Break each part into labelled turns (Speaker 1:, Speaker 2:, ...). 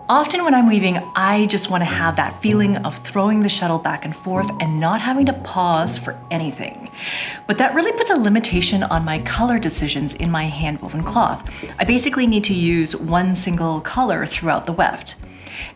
Speaker 1: Often when I'm weaving, I just want to have that feeling of throwing the shuttle back and forth and not having to pause for anything. But that really puts a limitation on my color decisions in my hand-woven cloth. I basically need to use one single color throughout the weft.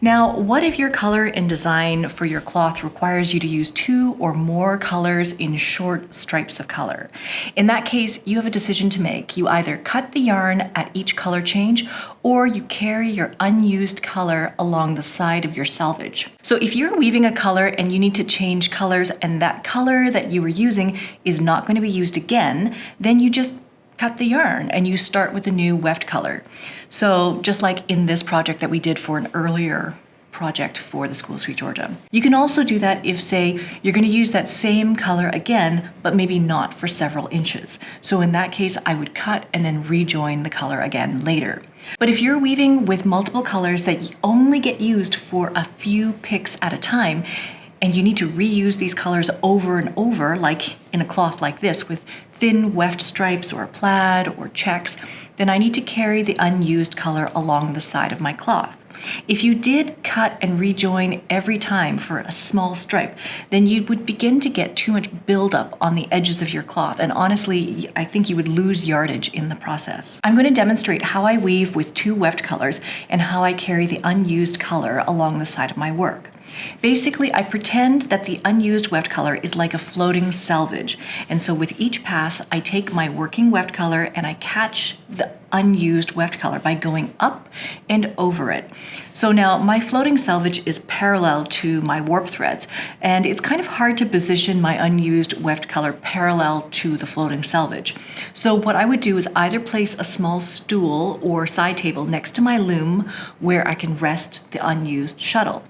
Speaker 1: Now, what if your color and design for your cloth requires you to use 2 or more colors in short stripes of color? In that case, you have a decision to make. You either cut the yarn at each color change, or you carry your unused color along the side of your selvage. So if you're weaving a color and you need to change colors and that color that you were using is not going to be used again, then you just cut the yarn and you start with the new weft color. So just like in this project that we did for an earlier project for the School of Sweet Georgia. You can also do that if, say, you're going to use that same color again, but maybe not for several inches. So in that case, I would cut and then rejoin the color again later. But if you're weaving with multiple colors that only get used for a few picks at a time, and you need to reuse these colors over and over, like in a cloth like this with thin weft stripes or plaid or checks, then I need to carry the unused color along the side of my cloth. If you did cut and rejoin every time for a small stripe, then you would begin to get too much buildup on the edges of your cloth, and honestly, I think you would lose yardage in the process. I'm going to demonstrate how I weave with 2 weft colors and how I carry the unused color along the side of my work. Basically, I pretend that the unused weft color is like a floating selvage, and so with each pass, I take my working weft color and I catch the unused weft color by going up and over it. So now my floating selvage is parallel to my warp threads, and it's kind of hard to position my unused weft color parallel to the floating selvage. So what I would do is either place a small stool or side table next to my loom where I can rest the unused shuttle.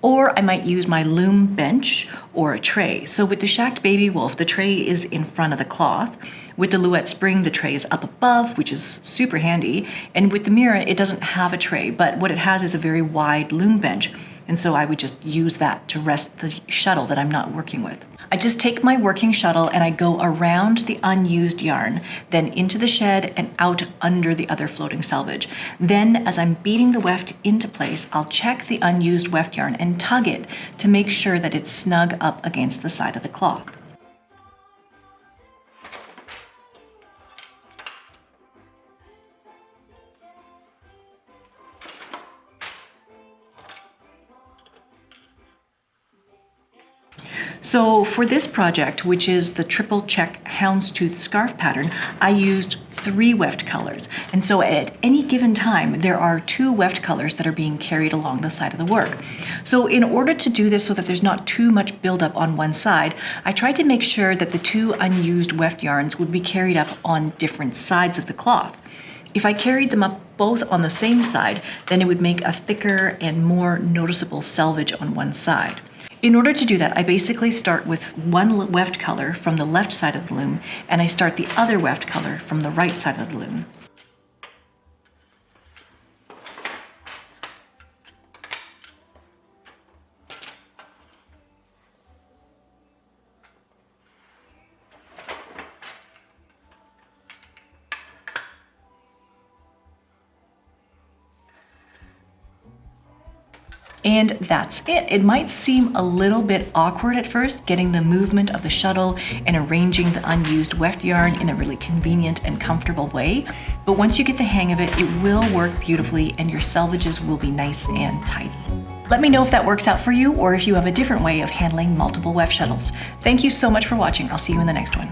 Speaker 1: Or I might use my loom bench or a tray. So with the Shacked Baby Wolf, the tray is in front of the cloth. With the Louette Spring, the tray is up above, which is super handy. And with the Mira, it doesn't have a tray, but what it has is a very wide loom bench. And so I would just use that to rest the shuttle that I'm not working with. I just take my working shuttle and I go around the unused yarn, then into the shed and out under the other floating selvage. Then as I'm beating the weft into place, I'll check the unused weft yarn and tug it to make sure that it's snug up against the side of the cloth. So for this project, which is the triple check houndstooth scarf pattern, I used 3 weft colors. And so at any given time, there are 2 weft colors that are being carried along the side of the work. So in order to do this so that there's not too much buildup on one side, I tried to make sure that the 2 unused weft yarns would be carried up on different sides of the cloth. If I carried them up both on the same side, then it would make a thicker and more noticeable selvage on one side. In order to do that, I basically start with one weft color from the left side of the loom, and I start the other weft color from the right side of the loom. And that's it. It might seem a little bit awkward at first, getting the movement of the shuttle and arranging the unused weft yarn in a really convenient and comfortable way. But once you get the hang of it, it will work beautifully and your selvages will be nice and tidy. Let me know if that works out for you or if you have a different way of handling multiple weft shuttles. Thank you so much for watching. I'll see you in the next one.